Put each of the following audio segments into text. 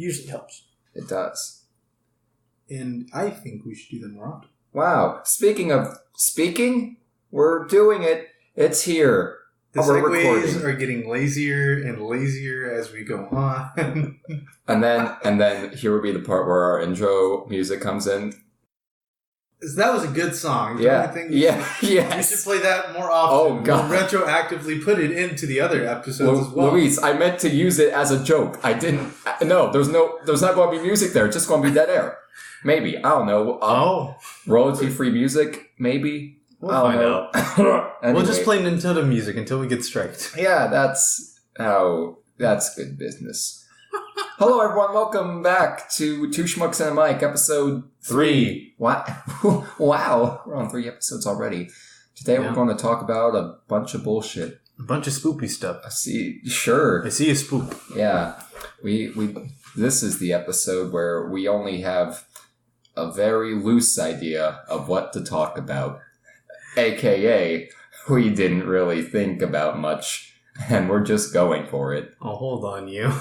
Usually helps. It does. And I think we should do them more often. Wow. Speaking of speaking, we're doing it. It's here. The We're segues recording. are getting lazier and lazier as we go on. And then here would be the part where our intro music comes in. That was a good song. Yeah. We should play that more often. Oh, God. We'll retroactively put it into the other episodes as well. Luis, I meant to use it as a joke. I didn't. No, there's not going to be music there. It's just going to be dead air. Maybe. I don't know. Royalty-free music, maybe. We'll find out. Anyway. We'll just play Nintendo music until we get striked. Yeah, that's good business. Hello, everyone. Welcome back to Two Schmucks and a Mic, episode 3. Wow. Wow. We're on 3 episodes already. Today we're going to talk about a bunch of bullshit. A bunch of spoopy stuff. I see. Sure. I see a spoop. Yeah. This is the episode where we only have a very loose idea of what to talk about. AKA, we didn't really think about much, and we're just going for it. Oh, hold on, you.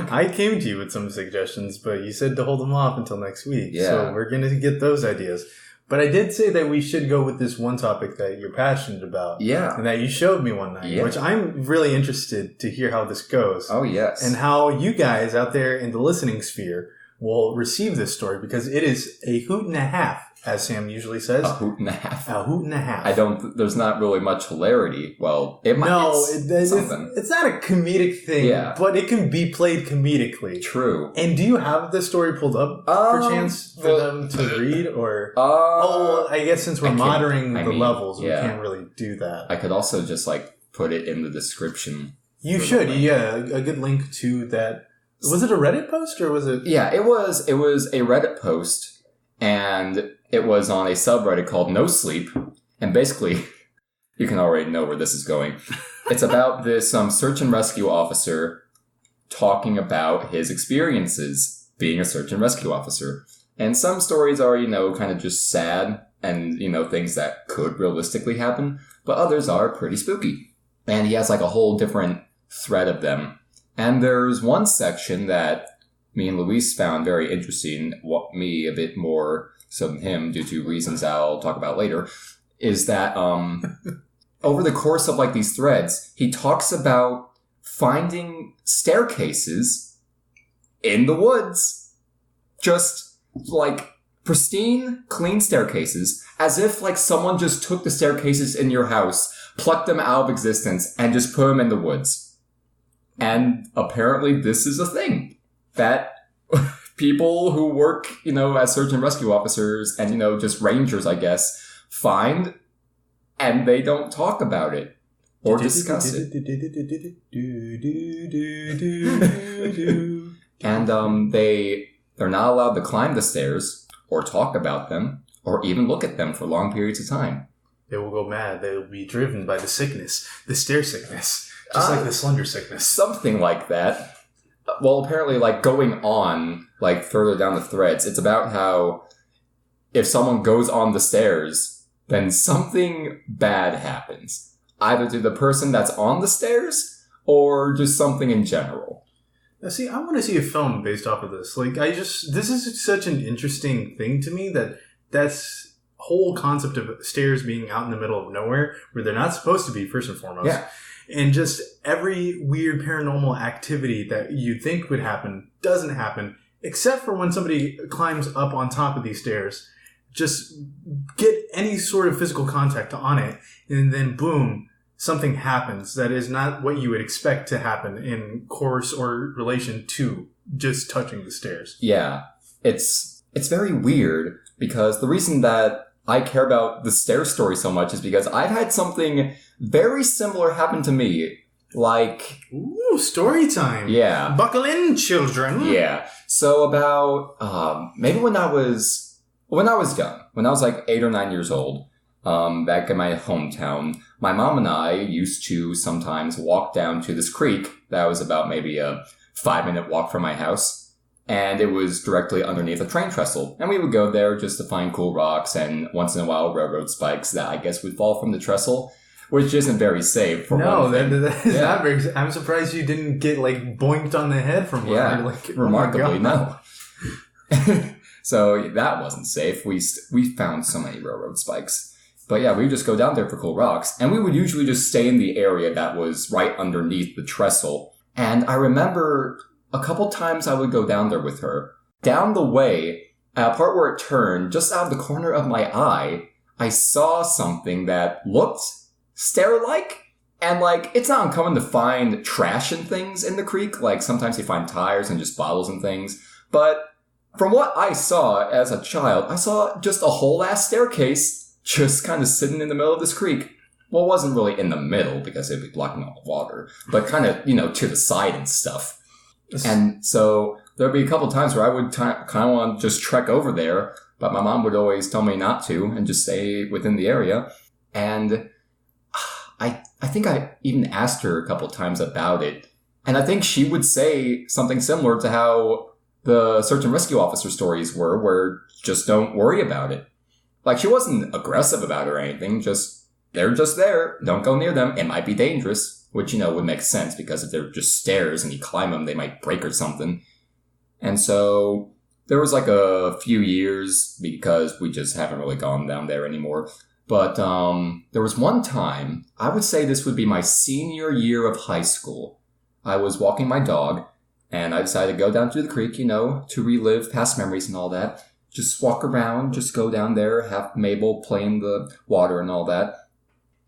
I came to you with some suggestions, but you said to hold them off until next week. Yeah. So we're going to get those ideas. But I did say that we should go with this one topic that you're passionate about. Yeah. And that you showed me one night, which I'm really interested to hear how this goes. Oh, yes. And how you guys out there in the listening sphere will receive this story, because it is a hoot and a half, as Sam usually says. A hoot and a half. A hoot and a half. There's not really much hilarity. Well, it might. No, something. it's not a comedic thing, but it can be played comedically. True. And do you have the story pulled up, perchance, for them to read? Or I guess since we're monitoring the levels, we can't really do that. I could also just, put it in the description. You should, a good link to that. Was it a Reddit post, or was it? Yeah, it was a Reddit post, and it was on a subreddit called No Sleep, and basically, you can already know where this is going. It's about this search and rescue officer talking about his experiences being a search and rescue officer. And some stories are, kind of just sad and, things that could realistically happen, but others are pretty spooky. And he has a whole different thread of them. And there's one section that me and Luis found very interesting, me a bit more so than him, due to reasons I'll talk about later, is that over the course of these threads, he talks about finding staircases in the woods. Just pristine, clean staircases, as if someone just took the staircases in your house, plucked them out of existence, and just put them in the woods. And apparently this is a thing that people who work, as search and rescue officers and, just rangers, I guess, find, and they don't talk about it or discuss it. And they're not allowed to climb the stairs or talk about them or even look at them for long periods of time. They will go mad. They will be driven by the sickness, the stair sickness. Just like the slender sickness. Something like that. Well, apparently, going on, further down the threads, it's about how if someone goes on the stairs, then something bad happens. Either to the person that's on the stairs, or just something in general. Now, see, I want to see a film based off of this. This is such an interesting thing to me that's whole concept of stairs being out in the middle of nowhere, where they're not supposed to be, first and foremost. Yeah. And just every weird paranormal activity that you'd think would happen doesn't happen, except for when somebody climbs up on top of these stairs. Just get any sort of physical contact on it, and then boom, something happens that is not what you would expect to happen in course or relation to just touching the stairs. Yeah. It's very weird, because the reason that I care about the stair story so much is because I've had something very similar happen to me. Ooh, story time. Yeah. Buckle in, children. Yeah. So about, maybe when I was young, when I was 8 or 9 years old, back in my hometown, my mom and I used to sometimes walk down to this creek that was about maybe a 5-minute walk from my house. And it was directly underneath a train trestle. And we would go there just to find cool rocks and once in a while railroad spikes that I guess would fall from the trestle. which isn't very safe for one thing. That is not very. I'm surprised you didn't get like boinked on the head from water. Yeah, like, remarkably, no. So that wasn't safe. We found so many railroad spikes. But yeah, we would just go down there for cool rocks. And we would usually just stay in the area that was right underneath the trestle. And I remember a couple times I would go down there with her. Down the way, at a part where it turned, just out of the corner of my eye, I saw something that looked stair-like. And, like, it's not uncommon to find trash and things in the creek. Like, sometimes you find tires and just bottles and things. But from what I saw as a child, I saw just a whole-ass staircase just kind of sitting in the middle of this creek. Well, it wasn't really in the middle because it'd be blocking all the water, but kind of, to the side and stuff. And so there'd be a couple times where I would kind of want to just trek over there, but my mom would always tell me not to and just stay within the area. And I think I even asked her a couple times about it. And I think she would say something similar to how the search and rescue officer stories were, where just don't worry about it. Like, she wasn't aggressive about it or anything, they're just there, don't go near them, it might be dangerous, which, would make sense, because if they're just stairs and you climb them, they might break or something. And so, there was like a few years, because we just haven't really gone down there anymore, but there was one time, I would say this would be my senior year of high school. I was walking my dog, and I decided to go down to the creek, to relive past memories and all that. Just walk around, just go down there, have Mabel play in the water and all that.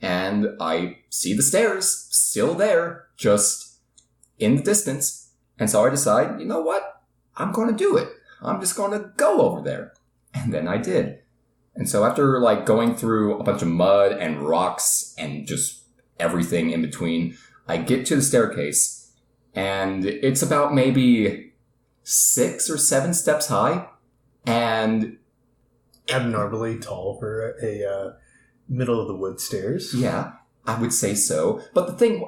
And I see the stairs still there, just in the distance. And so I decide, you know what? I'm going to do it. I'm just going to go over there. And then I did. And so after going through a bunch of mud and rocks and just everything in between, I get to the staircase. And it's about maybe 6 or 7 steps high. And abnormally tall for a middle of the woods stairs. Yeah, I would say so. But the thing,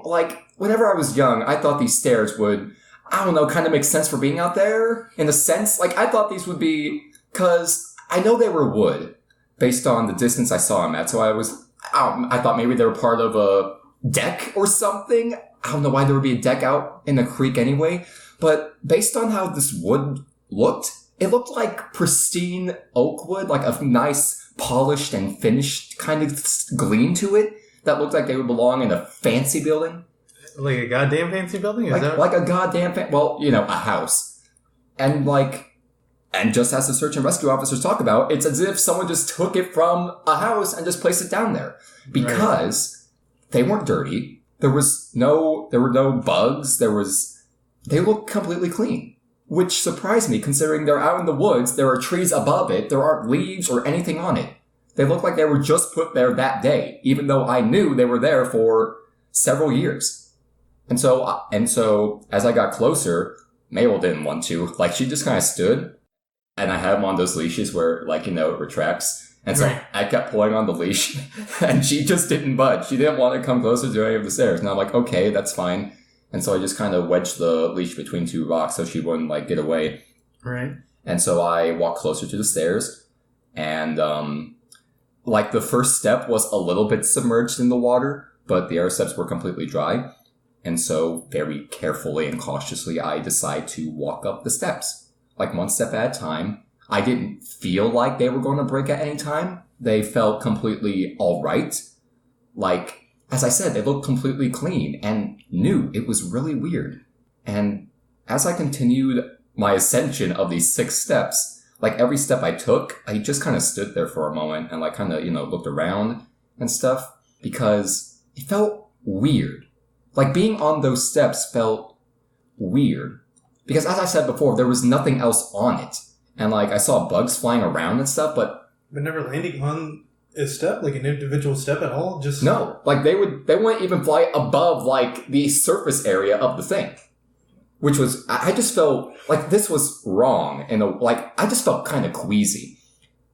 whenever I was young, I thought these stairs would, I don't know, kind of make sense for being out there. In a sense, I thought these would be, because I know they were wood, based on the distance I saw them at. So I thought maybe they were part of a deck or something. I don't know why there would be a deck out in the creek anyway. But based on how this wood looked, it looked like pristine oak wood, like a nice polished and finished kind of gleam to it that looked like they would belong in a fancy building. Like a goddamn fancy building? Like a goddamn a house. And and just as the search and rescue officers talk about, it's as if someone just took it from a house and just placed it down there. Because they weren't dirty. There were no bugs. They looked completely clean. Which surprised me, considering they're out in the woods, there are trees above it, there aren't leaves or anything on it. They look like they were just put there that day, even though I knew they were there for several years. And so, as I got closer, Mabel didn't want to. She just kind of stood, and I had one of those leashes where, it retracts. And so I kept pulling on the leash, and she just didn't budge. She didn't want to come closer to any of the stairs. And I'm like, okay, that's fine. And so I just kind of wedged the leash between 2 rocks so she wouldn't, get away. Right. And so I walked closer to the stairs. And, the first step was a little bit submerged in the water, but the other steps were completely dry. And so very carefully and cautiously, I decide to walk up the steps. 1 step at a time. I didn't feel like they were going to break at any time. They felt completely all right. As I said, they looked completely clean and new. It was really weird. And as I continued my ascension of these 6 steps, every step I took, I just kind of stood there for a moment and looked around and stuff because it felt weird. Being on those steps felt weird because as I said before, there was nothing else on it. And I saw bugs flying around and stuff, but never landing on a step, an individual step at all? Just no. They wouldn't even fly above, the surface area of the thing. Which was, I just felt this was wrong. And, I just felt kind of queasy.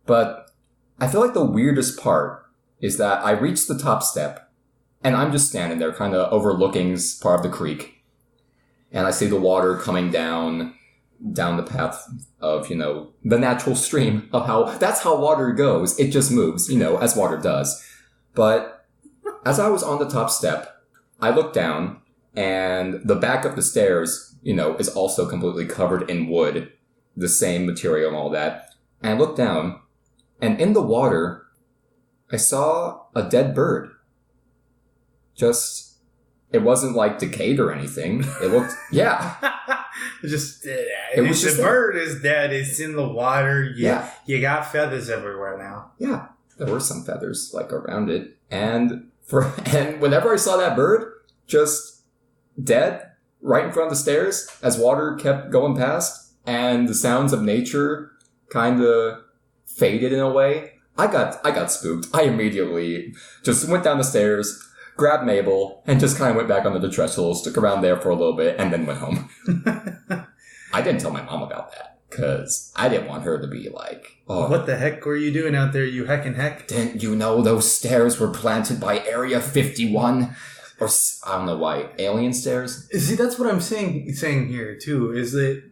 But I feel the weirdest part is that I reached the top step, and I'm just standing there kind of overlooking part of the creek. And I see the water coming down the path of, the natural stream of that's how water goes. It just moves, as water does. But as I was on the top step, I looked down, and the back of the stairs, is also completely covered in wood, the same material and all that. And I looked down, and in the water, I saw a dead bird. It wasn't like decayed or anything. It looked, yeah. It was just the bird is dead. It's in the water. You got feathers everywhere now. Yeah, there were some feathers around it, and whenever I saw that bird, just dead right in front of the stairs as water kept going past, and the sounds of nature kind of faded in a way. I got spooked. I immediately just went down the stairs, grabbed Mabel, and just kind of went back under the threshold, stuck around there for a little bit, and then went home. I didn't tell my mom about that, because I didn't want her to be like, oh. What the heck were you doing out there, you heckin' heck? Didn't you know those stairs were planted by Area 51? Or, I don't know why, alien stairs? See, that's what I'm saying here, too, is that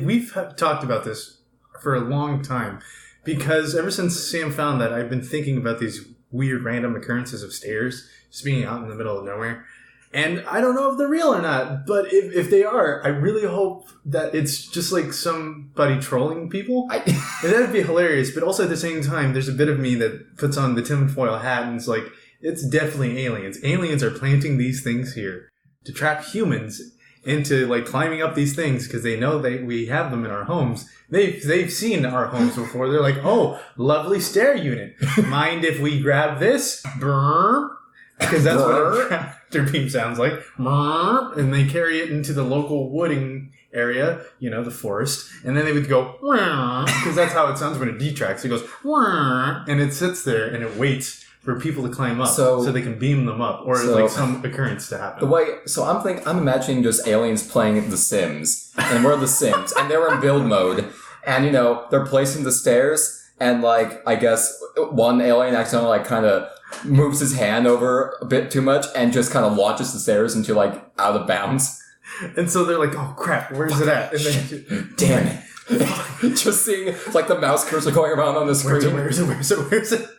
we've talked about this for a long time, because ever since Sam found that, I've been thinking about these weird random occurrences of stairs just being out in the middle of nowhere. And I don't know if they're real or not, but if they are, I really hope that it's just like somebody trolling people. And that'd be hilarious. But also at the same time, there's a bit of me that puts on the tinfoil hat and is like, it's definitely aliens. Aliens are planting these things here to trap humans into climbing up these things because they know we have them in our homes. They've seen our homes before. They're like, oh, lovely stair unit. Mind if we grab this? Brrr. Because that's what a tractor beam sounds like. And they carry it into the local wooding area, the forest. And then they would go, because that's how it sounds when it detracts. It goes, and it sits there and it waits for people to climb up so they can beam them up or some occurrence to happen. I'm imagining just aliens playing The Sims. And we're The Sims. And they're in build mode. And, they're placing the stairs. And, I guess one alien accidentally, kind of moves his hand over a bit too much and just kind of launches the stairs into, out of bounds. And so they're like, oh, crap, where's it at? And then, damn it. Just seeing, the mouse cursor going around on the screen. Where's it?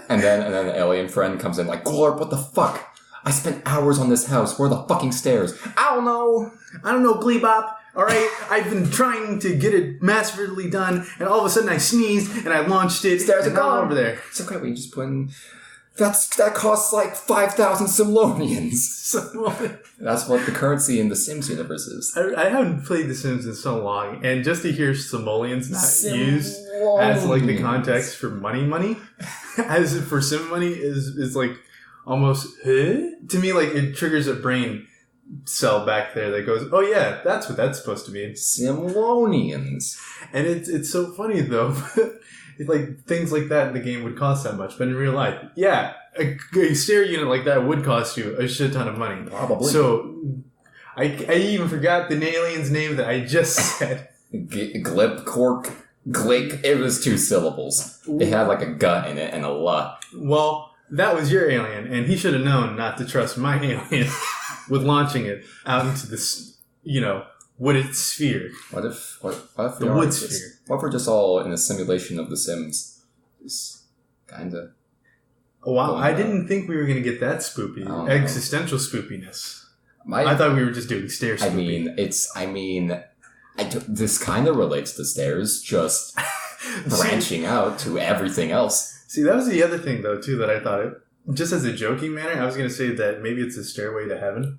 And then the alien friend comes in Glorp, what the fuck? I spent hours on this house. Where are the fucking stairs? I don't know, Gleebop. All right, I've been trying to get it masterfully done, and all of a sudden I sneezed, and I launched it. Stairs are gone over there. It's okay, we can just put in... That costs 5,000 Simlonians. That's what the currency in the Sims universe is. I haven't played The Sims in so long, and just to hear simoleons not used as the context for money, as for sim money is almost to me it triggers a brain cell back there that goes, oh yeah, that's what that's supposed to mean. Simlonians. And it's so funny though. Things like that in the game would cost that much, but in real life, yeah, a stair unit like that would cost you a shit ton of money. Probably. So, I even forgot the alien's name that I just said. Glip, Cork, Glick. It was 2 syllables. It had a gut in it and a la. Well, that was your alien, and he should have known not to trust my alien with launching it out into this, wooded sphere. What if the wood sphere? What if we're just all in a simulation of The Sims? Just kind of. Oh, wow, I didn't think we were going to get that spoopy. Existential spoopiness. I thought we were just doing stair spoopy. This kind of relates to stairs, just branching out to everything else. See, that was the other thing, though, too, that I thought, just as a joking manner, I was going to say that maybe it's a stairway to heaven.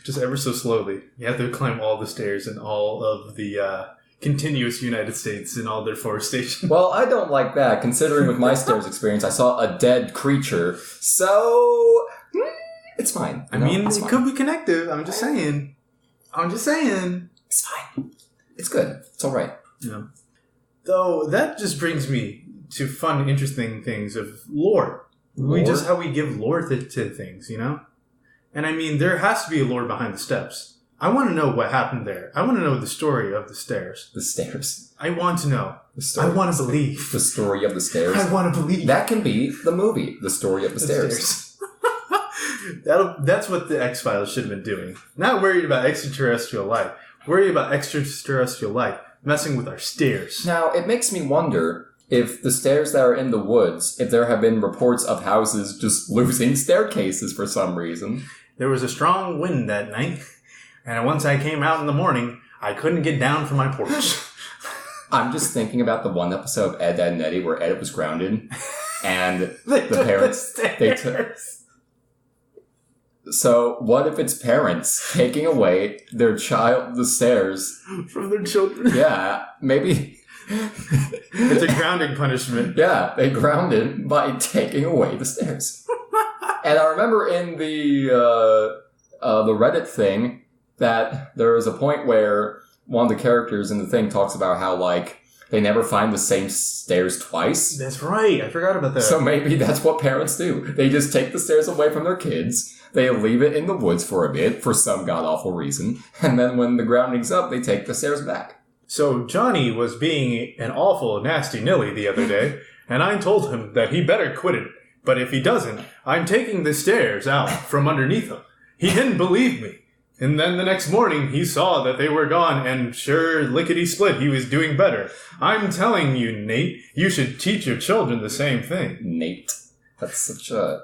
Just ever so slowly. You have to climb all the stairs in all of the continuous United States and all their forestation. Well, I don't like that, considering with my stairs experience, I saw a dead creature, so it's fine. It could be connected. I'm just saying. It's fine. It's good. It's all right. Yeah. Though, that just brings me to fun, interesting things of lore. How we give lore to things, And there has to be a lore behind the steps. I want to know what happened there. I want to know the story of the stairs. The stairs. I want to know. I want to believe. The story of the stairs. I want to believe. That can be the movie, The Story of the Stairs. That's what the X-Files should have been doing. Not worried about extraterrestrial life. Worried about extraterrestrial life messing with our stairs. Now, it makes me wonder, if the stairs that are in the woods, if there have been reports of houses just losing staircases for some reason. There was a strong wind that night, and once I came out in the morning, I couldn't get down from my porch. I'm just thinking about the one episode of Ed, Ed, and Eddie where Ed was grounded, and They the took parents... the they stairs. So, what if it's parents taking away their child, the stairs? From their children. Yeah, maybe... It's a grounding punishment. Yeah, they grounded by taking away the stairs. And I remember in the Reddit thing that there was a point where one of the characters in the thing talks about how, like, they never find the same stairs twice. That's right. I forgot about that. So maybe that's what parents do. They just take the stairs away from their kids. They leave it in the woods for a bit for some god-awful reason. And then when the grounding's up, they take the stairs back. So Johnny was being an awful nasty Nilly the other day, and I told him that he better quit it. But if he doesn't, I'm taking the stairs out from underneath him. He didn't believe me. And then the next morning, he saw that they were gone, and sure, lickety-split, he was doing better. I'm telling you, Nate, you should teach your children the same thing. Nate. That's such a...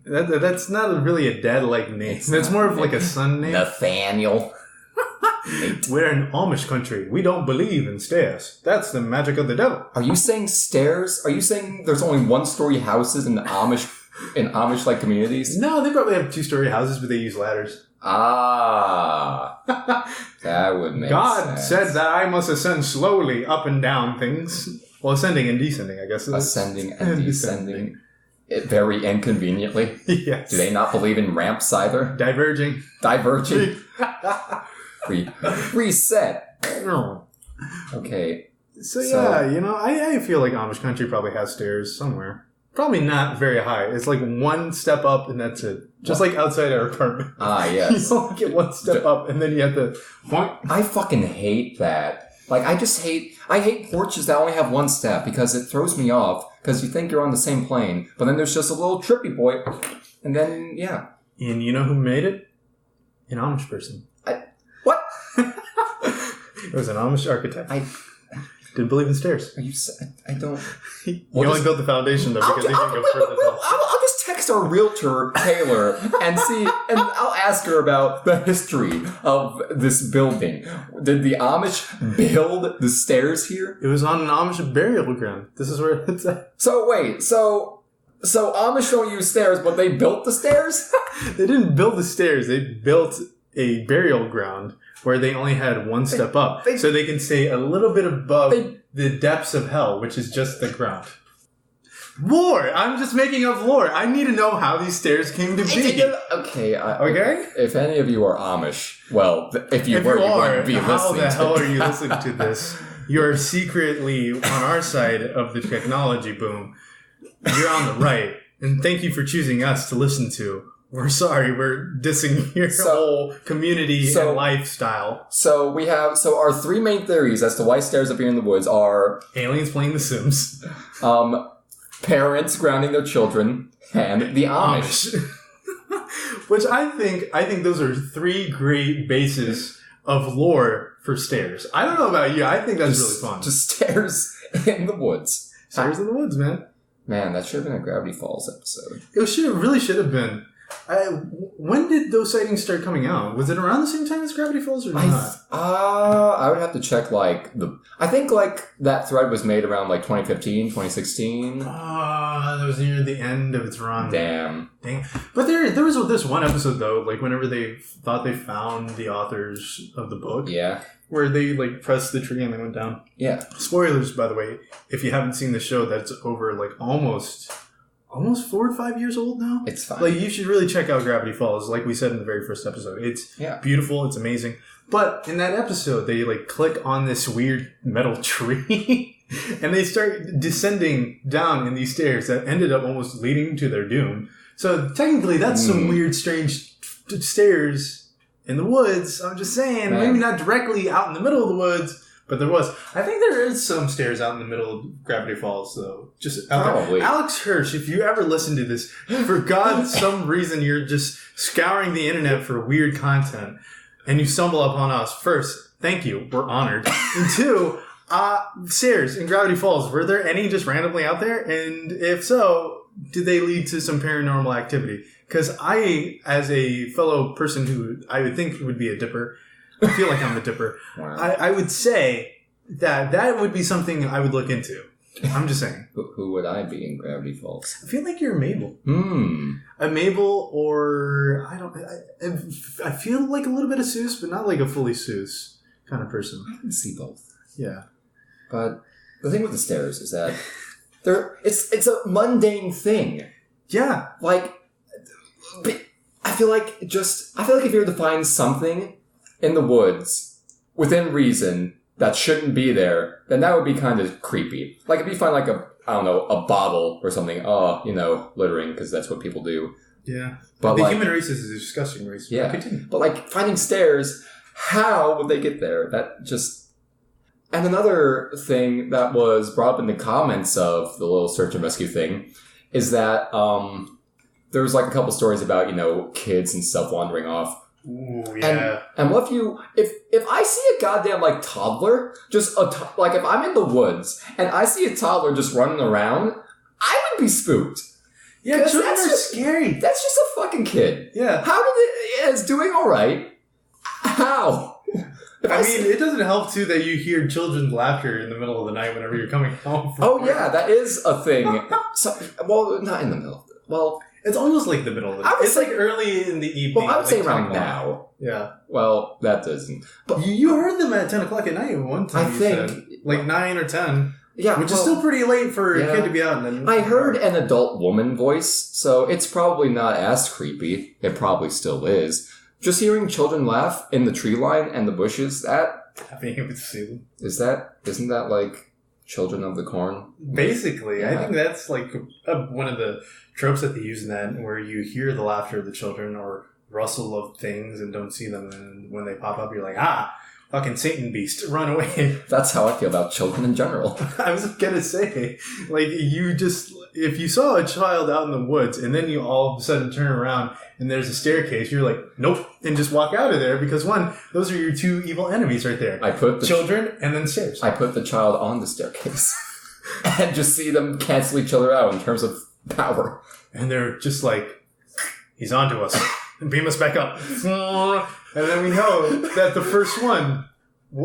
That's not really a dad-like name. That's more of like a son name. Nathaniel. We're in Amish country. We don't believe in stairs. That's the magic of the devil. Are you saying stairs? Are you saying there's only one-story houses in Amish-like communities? No, they probably have two-story houses, but they use ladders. Ah. That would make God sense. said that I must ascend slowly up and down things. Well, ascending and descending, I guess. Ascending and descending. Very inconveniently. Yes. Do they not believe in ramps either? Diverging. Diverging. Reset. Okay. So yeah, I feel like Amish country probably has stairs somewhere. Probably not very high. It's like one step up and that's it. Just like outside our apartment. Ah, yes. You only get one step up and then you have to point. I fucking hate that. Like, I hate porches that only have one step because it throws me off because you think you're on the same plane, but then there's just a little trippy boy, and then, yeah. And you know who made it? An Amish person. What? It was an Amish architect. I didn't believe in stairs. I don't... He only built the foundation, though, because he didn't go further. I'll just text our realtor, Taylor, and I'll ask her about the history of this building. Did the Amish build the stairs here? It was on an Amish burial ground. This is where it's at. So wait, so Amish don't use stairs, but they built the stairs? They didn't build the stairs. They built a burial ground where they only had one step up. So they can stay a little bit above the depths of hell, which is just the ground. Lore! I'm just making up lore. I need to know how these stairs came to be. Okay. Okay? If any of you are Amish, well, if you wouldn't be listening how the hell to are you listening to this? You're secretly on our side of the technology boom. You're on the right. And thank you for choosing us to listen to. We're sorry, we're dissing your whole community and lifestyle. So our three main theories as to why stairs appear in the woods are aliens playing The Sims, parents grounding their children, and the Amish. Which I think those are three great bases of lore for stairs. I don't know about you, I think that's really fun. Just stairs in the woods. Stairs in the woods, man. Man, that should have been a Gravity Falls episode. It really should have been. When did those sightings start coming out? Was it around the same time as Gravity Falls or not? I would have to check, I think, that thread was made around, 2015, 2016. That was near the end of its run. Dang. But there was this one episode, though, whenever they thought they found the authors of the book. Yeah. Where they, pressed the tree and they went down. Yeah. Spoilers, by the way. If you haven't seen the show, that's over, almost 4 or 5 years old now. It's fine. You should really check out Gravity Falls, like we said in the very first episode. It's beautiful. It's amazing. But in that episode, they click on this weird metal tree and they start descending down in these stairs that ended up almost leading to their doom. So technically, that's some weird, strange stairs in the woods. I'm just saying, maybe not directly out in the middle of the woods. But there was. I think there is some stairs out in the middle of Gravity Falls, though. Just probably. Alex Hirsch, if you ever listen to this, for God's some reason you're just scouring the internet for weird content, and you stumble upon us. First, thank you. We're honored. And two, Stairs in Gravity Falls, were there any just randomly out there? And if so, did they lead to some paranormal activity? Because I, as a fellow person who I would think would be a dipper, I feel like I'm a dipper, Wow. I would say that would be something I would look into. I'm just saying. Who would I be in Gravity Falls? I feel like you're a Mabel. A Mabel, or I feel like a little bit of Seuss, but not like a fully Seuss kind of person. I can see both. Yeah. But the thing with the stairs is that it's a mundane thing. Yeah. Like, I feel like if you were to find something in the woods within reason that shouldn't be there, then that would be kind of creepy. Like if you find like a bottle or something, littering, because that's what people do. Yeah. But the human race is a disgusting race. Yeah. Continue. But like finding stairs, how would they get there? That just... And another thing that was brought up in the comments of the little search and rescue thing is that there was like a couple stories about, kids and stuff wandering off. Ooh, yeah. And what if I see a goddamn like toddler, like if I'm in the woods and I see a toddler just running around, I would be spooked. Yeah, children are scary. That's just a fucking kid. Yeah. How did it's doing all right? How? I mean, it doesn't help, too, that you hear children's laughter in the middle of the night whenever you're coming home from work. Yeah, that is a thing. Not in the middle. Well, it's almost like the middle of the night. It's like early in the evening. Well, I would say like around now. Yeah. Well, that doesn't. But you heard them at 10 o'clock at night one time. I think. Like 9 or 10. Yeah. Which is still pretty late for a kid to be out. I heard an adult woman voice, so it's probably not as creepy. It probably still is. Just hearing children laugh in the tree line and the bushes, being able to see them. Isn't that like Children of the Corn? Basically. Yeah. I think that's like one of the tropes that they use in that, where you hear the laughter of the children or rustle of things and don't see them, and when they pop up, you're like, fucking Satan beast, run away. That's how I feel about children in general. I was gonna say, like, if you saw a child out in the woods and then you all of a sudden turn around and there's a staircase, you're like, nope, and just walk out of there, because one, those are your two evil enemies right there. I put the children and then stairs. I put the child on the staircase and just see them cancel each other out in terms of power. And they're just like, he's onto us. And beam us back up. And then we know that the first one,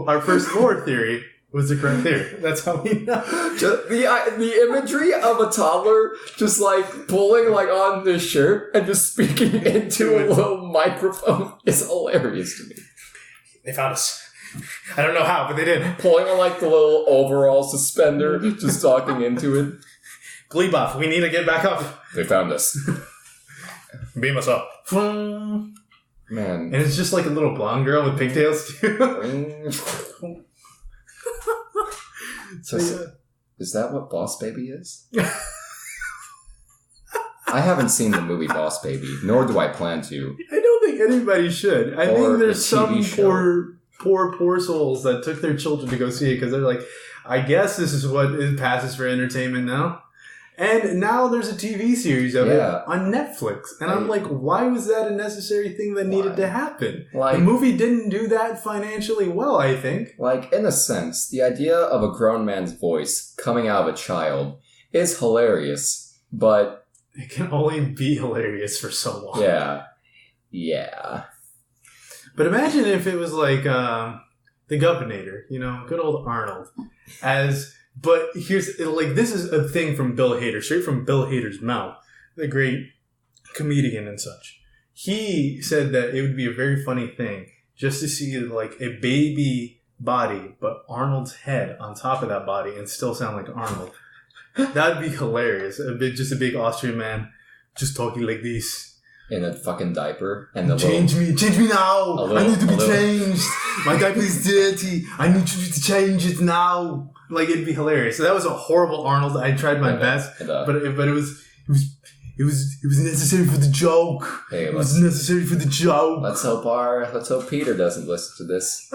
our first lore theory, was the correct theory. That's how we know. The imagery of a toddler just like pulling like on their shirt and just speaking into a little microphone is hilarious to me. They found us. I don't know how, but they did. Pulling on like the little overall suspender, just talking into it. Glee buff, we need to get back up. They found us. Beam us up. Man. And it's just like a little blonde girl with pigtails too. So, is that what Boss Baby is? I haven't seen the movie Boss Baby, nor do I plan to. I don't think anybody should. I think there's some poor souls that took their children to go see it because they're like, I guess this is what it passes for entertainment now. And now there's a TV series of it on Netflix. And I'm like, why was that a necessary thing that needed to happen? The movie didn't do that financially well, I think. Like, in a sense, the idea of a grown man's voice coming out of a child is hilarious, but... It can only be hilarious for so long. Yeah. But imagine if it was like the Governor, good old Arnold, But here's, this is a thing from Bill Hader, straight from Bill Hader's mouth, the great comedian and such. He said that it would be a very funny thing just to see, like, a baby body, but Arnold's head on top of that body and still sound like Arnold. That'd be hilarious. Just a big Austrian man just talking like this. In a fucking diaper. And Change me now. I need to be changed. My diaper is dirty. I need you to change it now. Like, it'd be hilarious. So that was a horrible Arnold. I tried my best, but it was necessary for the joke. Hey, it was necessary for the joke. Let's hope Peter doesn't listen to this.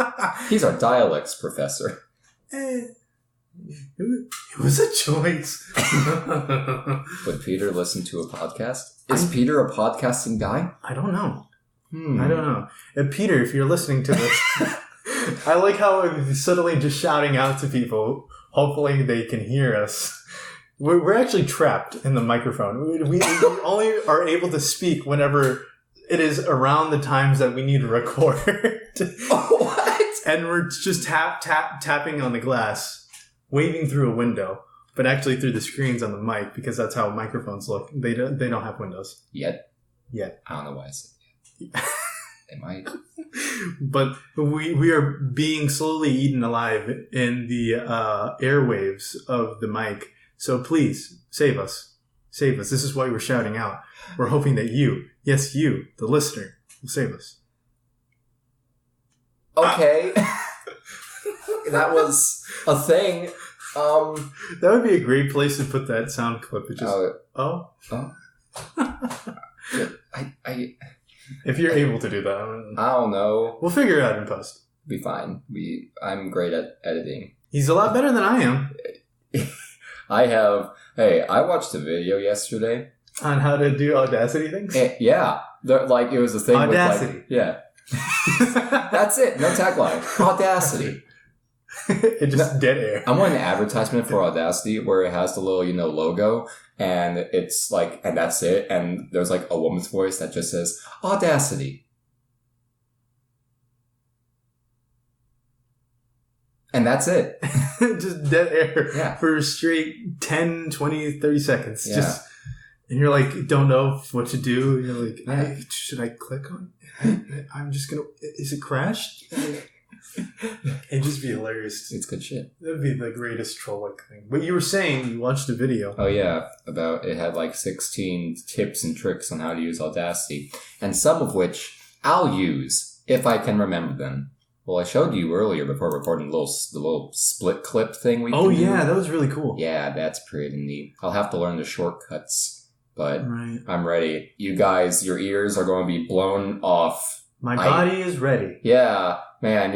He's our dialects professor. It was a choice. Would Peter listen to a podcast? Is Peter a podcasting guy? I don't know. I don't know. Peter, if you're listening to this, I like how we're suddenly just shouting out to people. Hopefully they can hear us. We're actually trapped in the microphone. We only are able to speak whenever it is around the times that we need to record. What? And we're just tapping on the glass, waving through a window, but actually through the screens on the mic, because that's how microphones look. They don't have windows. Yet? Yet. I don't know why I said yet. They might. But we are being slowly eaten alive in the airwaves of the mic. So please, save us. Save us. This is why we're shouting out. We're hoping that you, yes, you, the listener, will save us. Okay. That was a thing. That would be a great place to put that sound clip. It just, Oh. If you're able to do that. I don't know. We'll figure it out in post. Be fine. I'm great at editing. He's a lot better than I am. I watched a video yesterday. On how to do Audacity things? Yeah. It was a thing Audacity. with yeah. That's it. No tagline. Audacity. It just dead air. I'm on an advertisement for Audacity where it has the little, logo, and it's and that's it. And there's a woman's voice that just says, Audacity. And that's it. Just dead air. Yeah. For a straight 10, 20, 30 seconds. Yeah. And you're don't know what to do. You're like, hey, should I click on it? I'm just going to, is it crashed? It'd just be hilarious. It's good shit. That'd be the greatest troll thing. But you were saying you watched a video. Oh yeah, about it had 16 tips and tricks on how to use Audacity, and some of which I'll use if I can remember them. Well, I showed you earlier before recording the little split clip thing we. Oh can yeah, do. that was really cool. Yeah, that's pretty neat. I'll have to learn the shortcuts, but right. I'm ready. You guys, your ears are going to be blown off. My body is ready. Yeah, man,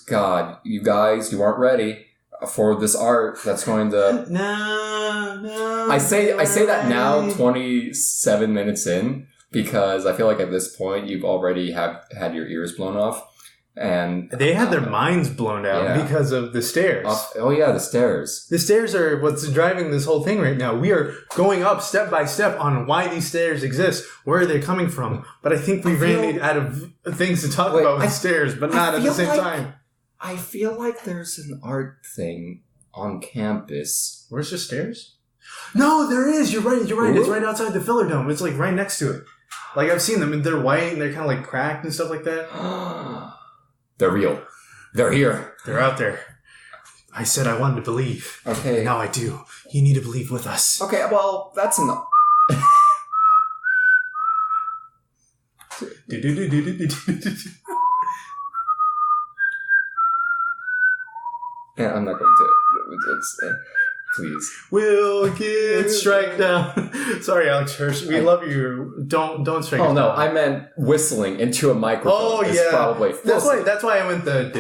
God, you guys, you aren't ready for this art that's going to... No. I say that now, 27 minutes in, because I feel like at this point you've already had your ears blown off. And they had their minds blown out because of the stairs. The stairs. The stairs are what's driving this whole thing right now. We are going up step by step on why these stairs exist, where they're coming from. But I think we ran out of things to talk about with stairs, but not at the same time. I feel like there's an art thing on campus. Where's the stairs? No, there is. You're right. Ooh. It's right outside the filler dome. It's right next to it. I've seen them, and they're white, and they're kind of cracked and stuff like that. They're real. They're here. They're out there. I said I wanted to believe. Okay. And now I do. You need to believe with us. Okay, well, that's enough. Yeah, I'm not going to. Please. We'll get strike down. Sorry, Alex Hirsch. We love you. Don't strike us down. Oh, no. I meant whistling into a microphone. Oh, yeah. Probably that's why I went the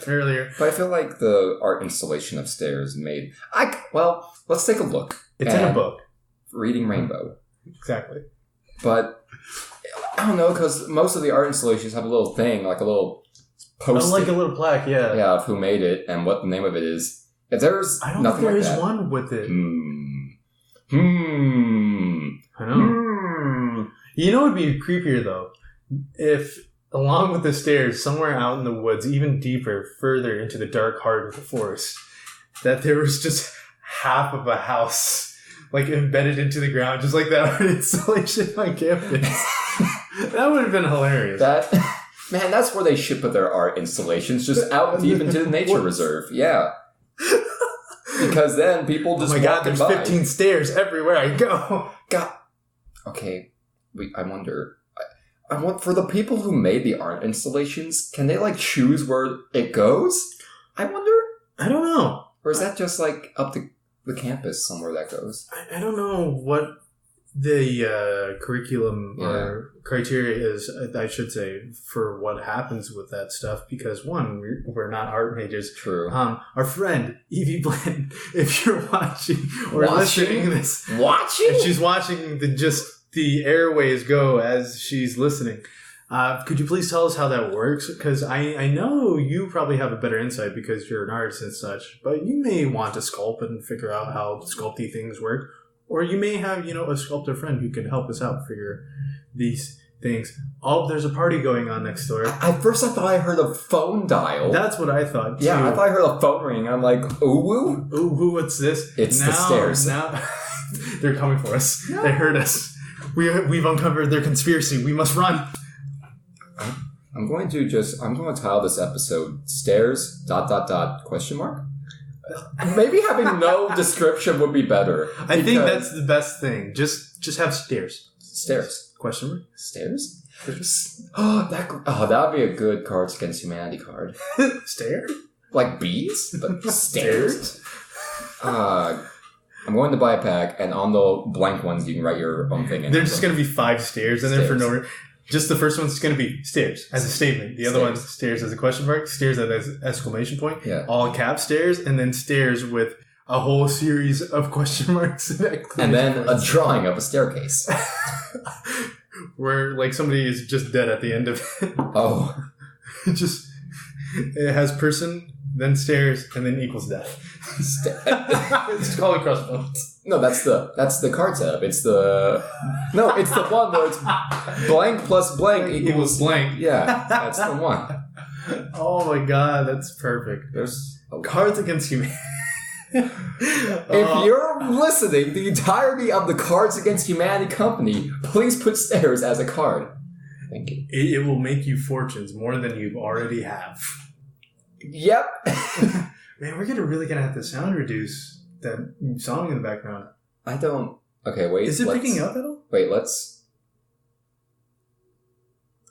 earlier. But I feel like the art installation upstairs made... let's take a look. It's in a book. Reading Rainbow. Exactly. But I don't know, because most of the art installations have a little thing, like a little post. Like a little plaque, yeah. Yeah, of who made it and what the name of it is. If there's I don't nothing think there like is that. one with it. I know. You know what would be creepier, though? If, along with the stairs, somewhere out in the woods, even deeper, further into the dark heart of the forest, that there was just half of a house embedded into the ground, just like that art installation on campus. That would have been hilarious. Man, that's where they should put their art installations, just out deep into the nature reserve. Yeah. Because then people just God, there's 15 stairs everywhere I go. God. Okay. I wonder for the people who made the art installations, can they choose where it goes? I wonder. I don't know. Or is that just up to the campus somewhere that goes? I don't know what the curriculum or criteria is, I should say, for what happens with that stuff, because one, we're not art majors. True. Our friend Evie Blend, if you're watching or listening to this, if she's watching the airways go as she's listening. Could you please tell us how that works? Because I know you probably have a better insight because you're an artist and such, but you may want to sculpt and figure out how sculpty things work. Or you may have, a sculptor friend who can help us out figure these things. Oh, there's a party going on next door. At first I thought I heard a phone dial. That's what I thought, too. Yeah, I thought I heard a phone ring. I'm like, ooh, what's this? It's the stairs. Now, they're coming for us. No. They heard us. We've uncovered their conspiracy. We must run. I'm going to title this episode Stairs ... Maybe having no description would be better. I think that's the best thing. Just have stairs. Stairs. Question mark? Stairs? That would be a good Cards Against Humanity card. Stairs? Like bees? But stairs? I'm going to buy a pack, and on the blank ones, you can write your own thing in. There's just going to be 5 stairs in there for no reason. Just the first one's going to be stairs as a statement. The other one's stairs as a question mark, stairs as an exclamation point, all cap stairs, and then stairs with a whole series of question marks and then a drawing of a staircase. Where, like, somebody is just dead at the end of it. Oh. It has person, then stairs, and then equals death. It's called crossbones. No, that's the card setup. It's the one where it's blank plus blank equals blank. Yeah, that's the one. Oh my god, that's perfect. There's Cards Against Humanity. If you're listening, the entirety of the Cards Against Humanity company, please put stairs as a card. Thank you. It will make you fortunes more than you already have. Yep. Man, we're really gonna have to sound reduce that song in the background. I don't. Okay, wait. Is it picking up at all? Wait, let's.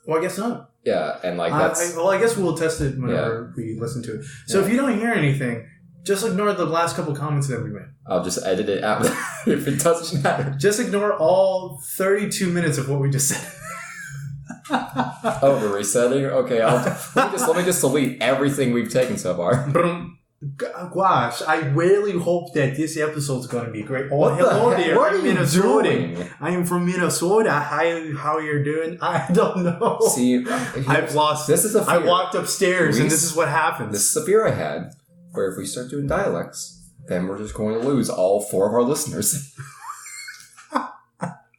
Well, I guess not. Yeah, and like that's. I guess we'll test it whenever we listen to it. So if you don't hear anything, just ignore the last couple comments that we made. I'll just edit it out if it doesn't matter. Just ignore all 32 minutes of what we just said. Oh, we're resetting? Okay, let me just delete everything we've taken so far. Gosh, I really hope that this episode's going to be great. Oh, what hello the heck? there. What are you doing? I am from Minnesota. How you're doing? I don't know. See, I've lost. This is a fear. I walked upstairs and this is what happens. This is a fear I had, where if we start doing dialects, then we're just going to lose all 4 of our listeners.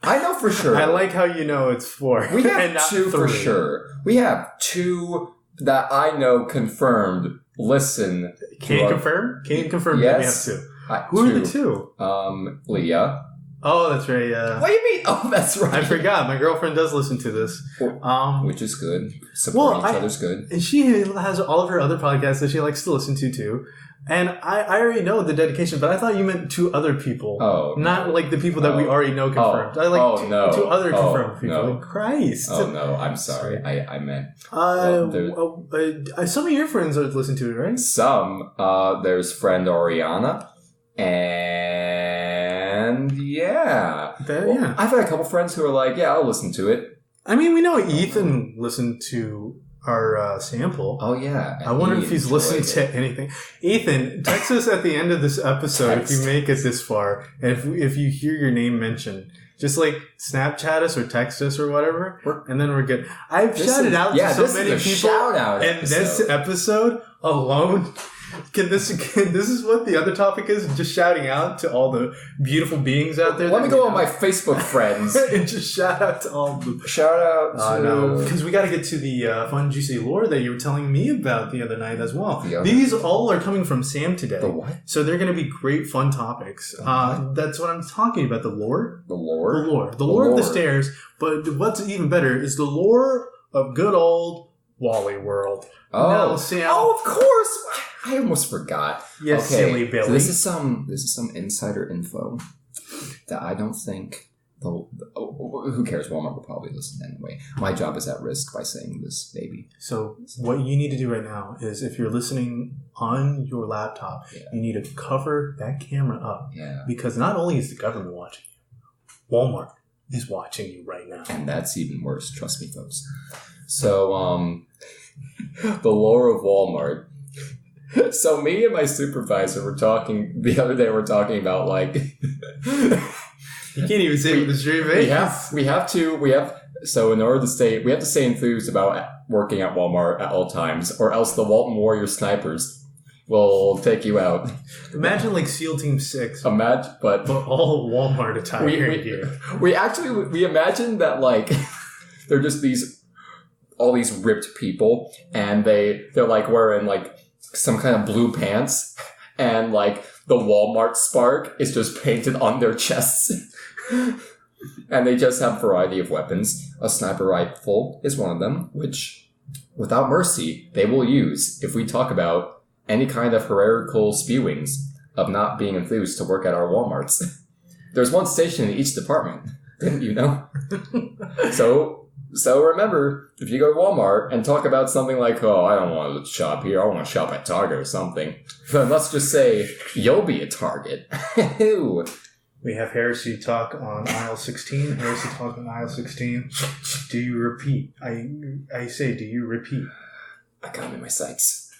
I know for sure. I like how you know it's 4. We have 2 for sure. We have 2 that I know confirmed listen. Can you confirm? Can you confirm yes, that we have 2? Who are the 2? Leah. Oh, that's right. What do you mean? Oh, that's right. I forgot. My girlfriend does listen to this. Which is good. Supporting each other's good. And she has all of her other podcasts that she likes to listen to, too. And I already know the dedication, but I thought you meant 2 other people. Oh. Not like the people that we already know confirmed. I like 2 other confirmed people. No. Like, Christ. Oh, no. I'm sorry. I meant... some of your friends listen to it, right? Some. There's friend Oriana. And yeah. I've had a couple friends who are like, yeah, I'll listen to it. I mean, we know Ethan listened to our sample. Oh, yeah. I wonder if he's listened to anything. Ethan, text us at the end of this episode if you make it this far. And if you hear your name mentioned, just like Snapchat us or text us or whatever, and then we're good. I've shouted out to so many people. Shout out and this episode alone... This is what the other topic is? Just shouting out to all the beautiful beings out there. Let me go on my Facebook friends. And just shout out to all the... Shout out to... Because we got to get to the fun, juicy lore that you were telling me about the other night as well. These all are coming from Sam today. The what? So they're going to be great, fun topics. That's what I'm talking about. The lore? The lore? The lore of the stairs. But what's even better is the lore of good old Wally World. Oh, now, Sam, of course. I almost forgot. Yes, okay, silly Billy. So this is some insider info that I don't think who cares? Walmart will probably listen anyway. My job is at risk by saying this, maybe. So what you need to do right now is, if you're listening on your laptop, you need to cover that camera up. Yeah. Because not only is the government watching you, Walmart is watching you right now, and that's even worse. Trust me, folks. So the lore of Walmart. So me and my supervisor were talking the other day. We're talking about like you can't even say it with a straight face. We have So in order to stay, we have to stay enthused about working at Walmart at all times, or else the Walton Warrior snipers will take you out. Imagine like SEAL Team 6. But all Walmart attire here. We imagine that like they're just all these ripped people, and they're like wearing like some kind of blue pants, and like the Walmart spark is just painted on their chests. And they just have a variety of weapons. A sniper rifle is one of them, which, without mercy, they will use if we talk about any kind of heretical spewings of not being enthused to work at our Walmarts. There's one station in each department, didn't you know? So remember, if you go to Walmart and talk about something like, oh, I don't want to shop here, I want to shop at Target or something, then let's just say, you'll be a target. We have heresy talk on aisle 16. Heresy talk on aisle 16. Do you repeat? I say, do you repeat? I got him in my sights.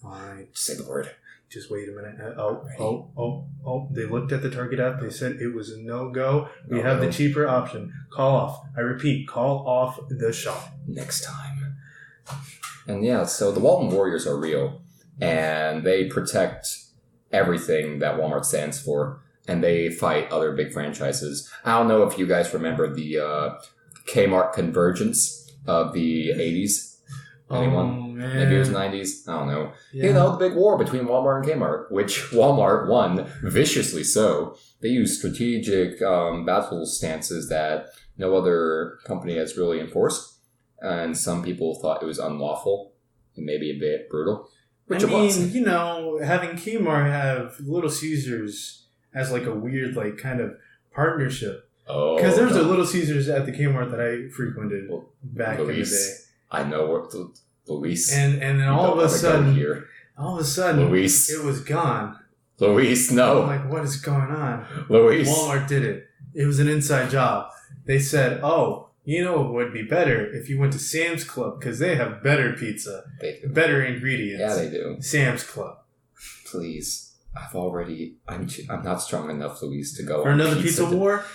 All right. Just say the word. Just wait a minute. Oh. They looked at the Target app. They said it was a no-go. We have the cheaper option. Call off. I repeat, call off the shop. Next time. And yeah, so the Walton Warriors are real. And they protect everything that Walmart stands for. And they fight other big franchises. I don't know if you guys remember the Kmart convergence of the 80s. Anyone? Man. Maybe it was 90s. I don't know. Yeah. You know, the big war between Walmart and Kmart, which Walmart won viciously so. They used strategic battle stances that no other company has really enforced. And some people thought it was unlawful and maybe a bit brutal. Which it was. You know, having Kmart have Little Caesars as like a weird, like, kind of partnership. Oh. Because there's a Little Caesars at the Kmart that I frequented back in the day. I know what Luis. And then all of a sudden, Luis. it was gone. Luis, no. I'm like, what is going on? Luis. Walmart did it. It was an inside job. They said, oh, you know what would be better if you went to Sam's Club because they have better pizza, better ingredients. Yeah, they do. Sam's Club. Please. I'm not strong enough, Luis, to go for on another pizza war.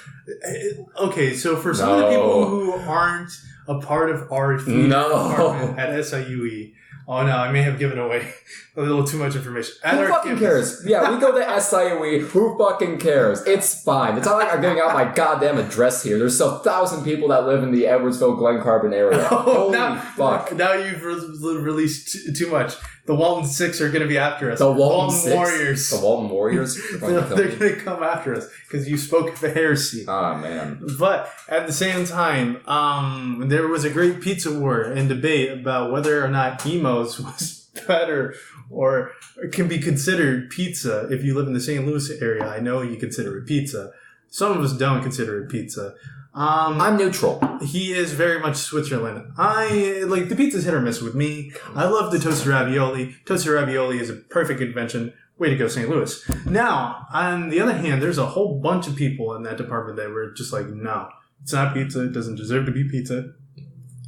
Okay, so for some of the people who aren't a part of our food department at SIUE, oh no, I may have given away a little too much information. Who fucking cares? Yeah, we go to SIUE. Who fucking cares? It's fine. It's not like I'm giving out my goddamn address here. There's 1,000 people that live in the Edwardsville, Glen Carbon area. Holy fuck. Now you've released too much. The Walton 6 are going to be after us. The Walton Warriors. The Walton Warriors? They're going to come after us because you spoke of the heresy. Ah, man. But at the same time, there was a great pizza war and debate about whether or not Emo's was better or can be considered pizza if you live in the St. Louis area. I know you consider it pizza. Some of us don't consider it pizza. I'm neutral. He is very much Switzerland. I like the pizza's hit or miss with me. I love the toasted ravioli. Toasted ravioli is a perfect invention. Way to go, St. Louis. Now, on the other hand, there's a whole bunch of people in that department that were just like, no, it's not pizza. It doesn't deserve to be pizza.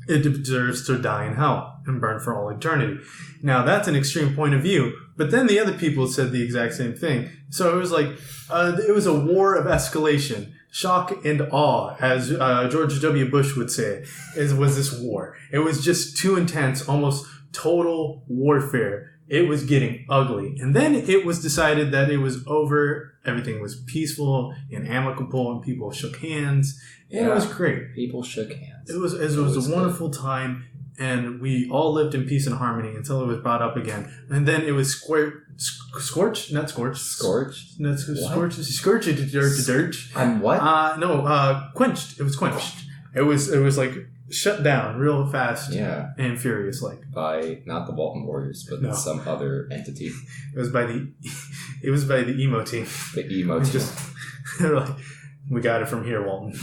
It deserves to die in hell and burn for all eternity. Now, that's an extreme point of view. But then the other people said the exact same thing. So it was like, it was a war of escalation. Shock and awe, as George W. Bush would say, was this war. It was just too intense, almost total warfare. It was getting ugly. And then it was decided that it was over. Everything was peaceful and amicable, and people shook hands. And it was great. People shook hands. It was a wonderful time, and we all lived in peace and harmony until it was brought up again. And then it was scorched? Not scorched. Scorched? No, scorched to dirt. And what? Quenched. It was quenched. It was like shut down real fast. Yeah. And furious like. By not the Walton Warriors, but some other entity. It was by the emo team. The emo team. They're like, we got it from here, Walton.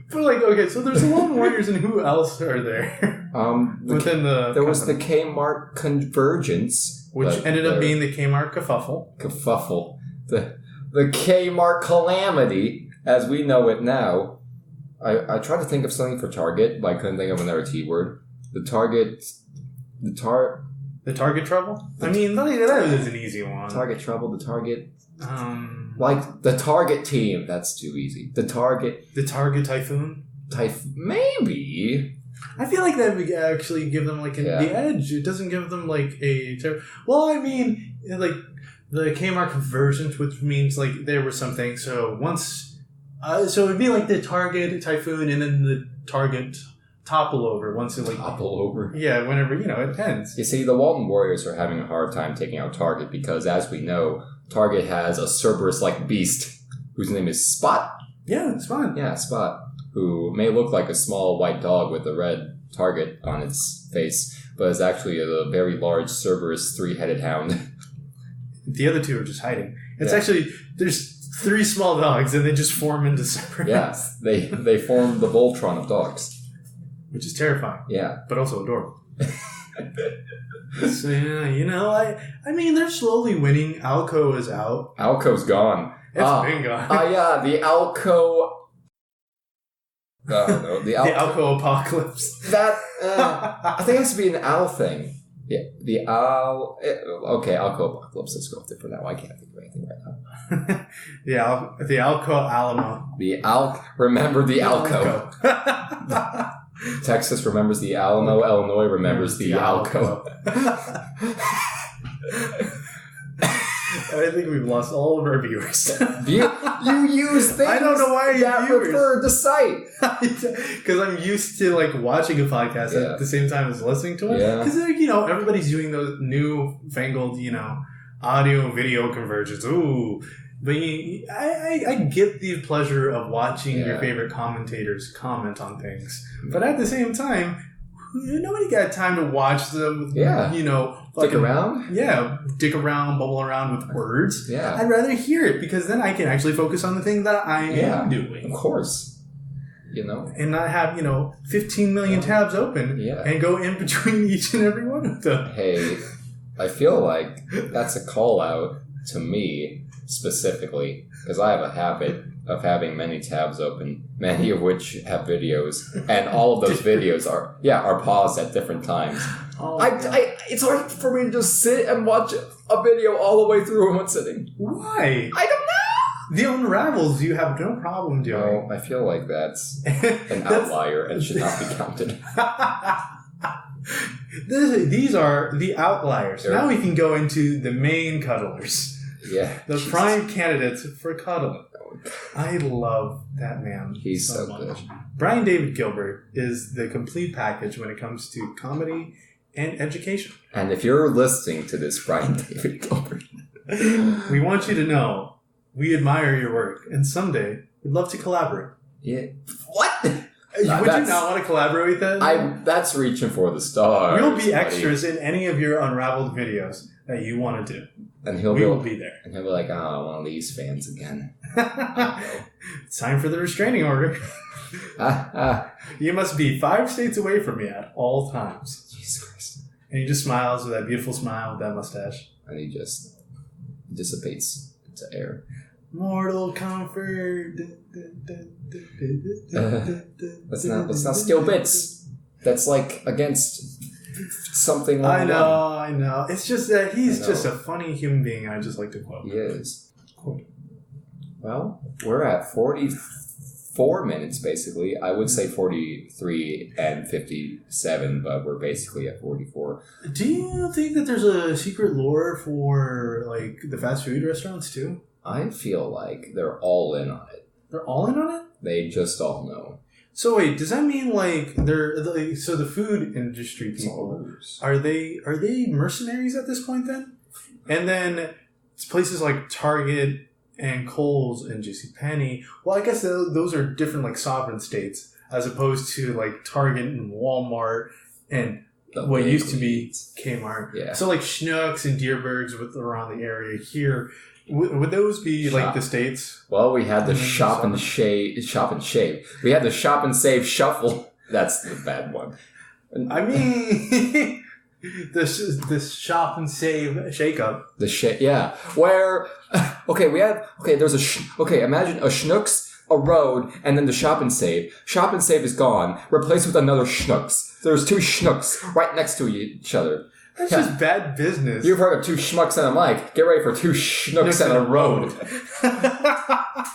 But like, okay, so there's the Walton Warriors, and who else are there? There was the Kmart convergence, which ended up being the Kmart kerfuffle. The Kmart calamity, as we know it now. I tried to think of something for Target, but I couldn't think of another T word. The Target trouble. I mean, that is an easy one. Target trouble. The Target. Like the Target team. That's too easy. The Target Typhoon? Maybe. I feel like that would actually give them like the edge. It doesn't give them like well, I mean, like the Kmart conversions, which means like there were some things. So once, so it'd be like the Target Typhoon and then the Target topple over once it like topple over. Yeah, whenever it ends. You see, the Walton Warriors are having a hard time taking out Target because, as we know, Target has a Cerberus-like beast whose name is Spot. Yeah, it's fun. Yeah, Spot, who may look like a small white dog with a red target on its face, but is actually a very large Cerberus 3-headed hound. The other two are just hiding. It's actually, there's 3 small dogs and they just form into separate. Yes, they form the Voltron of dogs. Which is terrifying. Yeah. But also adorable. So, yeah, I mean, they're slowly winning. Alco is out. Alco's gone. It's been gone. Yeah, the Alco... no, the Alco apocalypse. That, I think it has to be an Al thing. Yeah, the Al... okay, Alco apocalypse. Let's go with it for now. I can't think of anything right now. The Alco Alamo. Remember the Alco. Texas remembers the Alamo. Illinois remembers the Alco. I think we've lost all of our viewers. You use things I don't know why that refer to sight. Because I'm used to like watching a podcast at the same time as listening to it. Because everybody's doing those new fangled audio video convergence. Ooh. But I get the pleasure of watching your favorite commentators comment on things. But at the same time, nobody got time to watch them, dick around? Yeah, dick around, bubble around with words. Yeah. I'd rather hear it because then I can actually focus on the thing that I am doing. Of course. And not have, 15 million tabs open and go in between each and every one of them. Hey, I feel like that's a call out to me specifically because I have a habit of having many tabs open, many of which have videos, and all of those videos are paused at different times. It's hard for me to just sit and watch a video all the way through in one sitting. Why? I don't know. The unravels you have no problem doing. No, I feel like that's an outlier and should not be counted. These are the outliers. Now we can go into the main cuddlers. Yeah. The prime candidates for cuddling. I love that man. He's so good. Brian David Gilbert is the complete package when it comes to comedy and education. And if you're listening to this, Brian David Gilbert, we want you to know we admire your work and someday we'd love to collaborate. Yeah. What? Would you not want to collaborate with that? That's reaching for the stars. We'll be extras in any of your unraveled videos that you want to do. And we will be there. And he'll be like, one of these fans again. It's time for the restraining order. You must be 5 states away from me at all times. Jesus Christ. And he just smiles with that beautiful smile with that mustache. And he just dissipates into air. Mortal comfort. Let's not steal bits. That's like against something. I know. It's just that he's just a funny human being. I just like to quote. He is. Quote. Well, we're at 44 minutes, basically. I would say 43 and 57, but we're basically at 44. Do you think that there's a secret lore for like the fast food restaurants too? I feel like they're all in on it. They're all in on it? They just all know. So wait, does that mean like so the food industry people are they mercenaries at this point then? And then places like Target and Kohl's and JCPenney, well, I guess those are different like sovereign states as opposed to like Target and Walmart and what used to be Kmart. Yeah. So like Schmucks and Deerbergs around the area here. Would those be like the states? Well, we had the shop and shave. We had the shop and save shuffle. That's the bad one. I mean, this shop and save shake up. Where there's imagine a Schnucks, a road, and then the shop and save. Shop and save is gone, replaced with another Schnucks. There's 2 Schnucks right next to each other. That's just bad business. You've heard of 2 schmucks and a mic. Get ready for 2 schnooks and a road.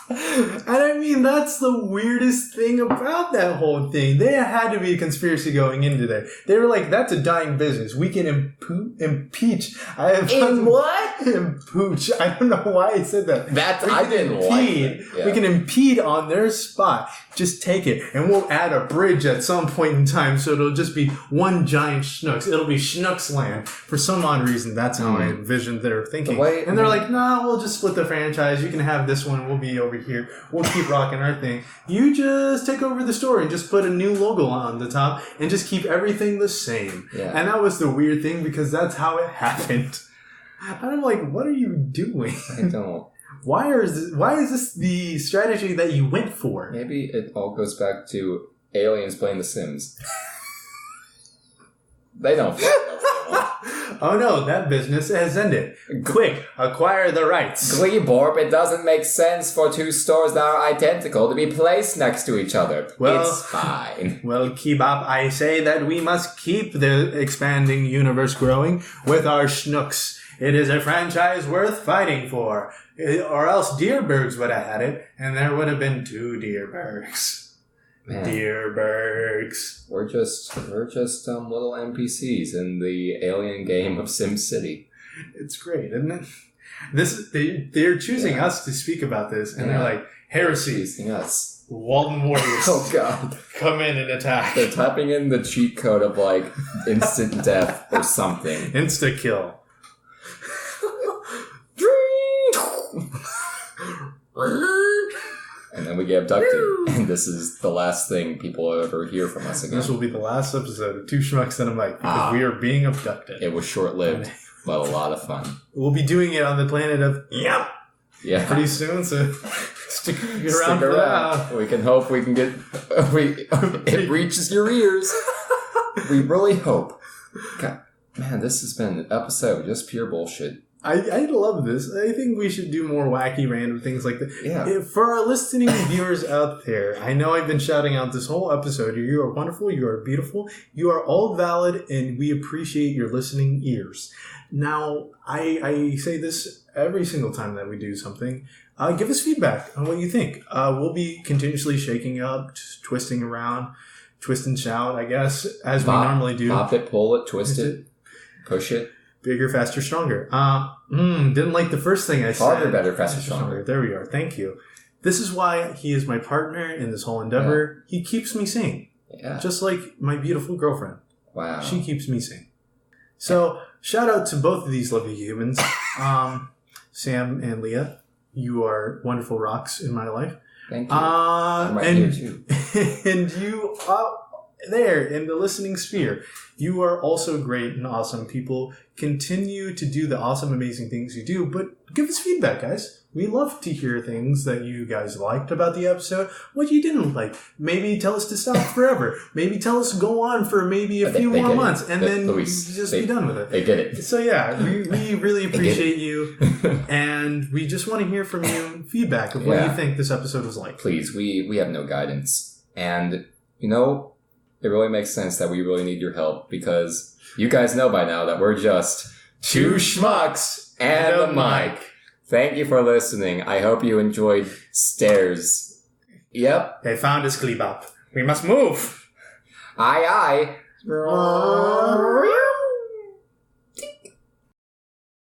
And I mean, that's the weirdest thing about that whole thing. There had to be a conspiracy going into there. They were like, that's a dying business. We can impeach. What? Impooch. I don't know why I said that. I didn't like it. Yeah. We can impede on their spot. Just take it. And we'll add a bridge at some point in time so it'll just be one giant Schnucks. It'll be Schnucks land. For some odd reason, that's how I envisioned their thinking. And they're like, nah, we'll just split the franchise. You can have this one. We'll be over here. We'll keep rocking our thing. You just take over the story and just put a new logo on the top and just keep everything the same. Yeah. And that was the weird thing because that's how it happened. And I'm like, what are you doing? I don't. Why is this the strategy that you went for? Maybe it all goes back to aliens playing The Sims. They don't. Oh no, that business has ended. Quick, acquire the rights. Gleeborp, it doesn't make sense for 2 stores that are identical to be placed next to each other. Well, it's fine. Well, Kebop, I say that we must keep the expanding universe growing with our Schnucks. It is a franchise worth fighting for. Or else Deerbergs would have had it, and there would have been 2 Deerbergs. Man. Deerbergs. We're just little NPCs in the alien game of SimCity. It's great, isn't it? They're choosing us to speak about this, and they're like, heresies. Yes. Walden Warriors. Oh god. Come in and attack. They're typing in the cheat code of like instant death or something. Insta kill. And then we get abducted. And this is the last thing people will ever hear from us again. This will be the last episode of 2 Schmucks and a Mic because we are being abducted. It was short-lived, but a lot of fun. We'll be doing it on the planet of Yep. Yeah. Pretty soon, so stick around for that. We can hope we can get... it reaches your ears. We really hope. God, man, this has been an episode just pure bullshit. I love this. I think we should do more wacky, random things like that. Yeah. For our listening viewers out there, I know I've been shouting out this whole episode. You are wonderful. You are beautiful. You are all valid, and we appreciate your listening ears. Now, I say this every single time that we do something. Give us feedback on what you think. We'll be continuously shaking up, twisting around, twist and shout, I guess, as we normally do. Pop it, pull it, twist it, push it. Bigger, faster, stronger. Didn't like the first thing I said. Harder, better, faster, stronger. There we are. Thank you. This is why he is my partner in this whole endeavor. Yeah. He keeps me sane. Yeah. Just like my beautiful girlfriend. Wow. She keeps me sane. So, shout out to both of these lovely humans. Sam and Leah. You are wonderful rocks in my life. Thank you. I'm right here too. And you are there in the listening sphere. You are also great and awesome people. Continue to do the awesome, amazing things you do, but give us feedback, guys. We love to hear things that you guys liked about the episode, what you didn't like. Maybe tell us to stop forever. Maybe tell us to go on for maybe a few more months, and then just be done with it. They get it. So yeah, we really appreciate you, and we just want to hear from you feedback of what you think this episode was like. Please, we have no guidance. And, you know, it really makes sense that we really need your help because you guys know by now that we're just 2 schmucks and a mic. Thank you for listening. I hope you enjoyed Stairs. Yep. They found us, Kleebop. We must move. Aye, aye.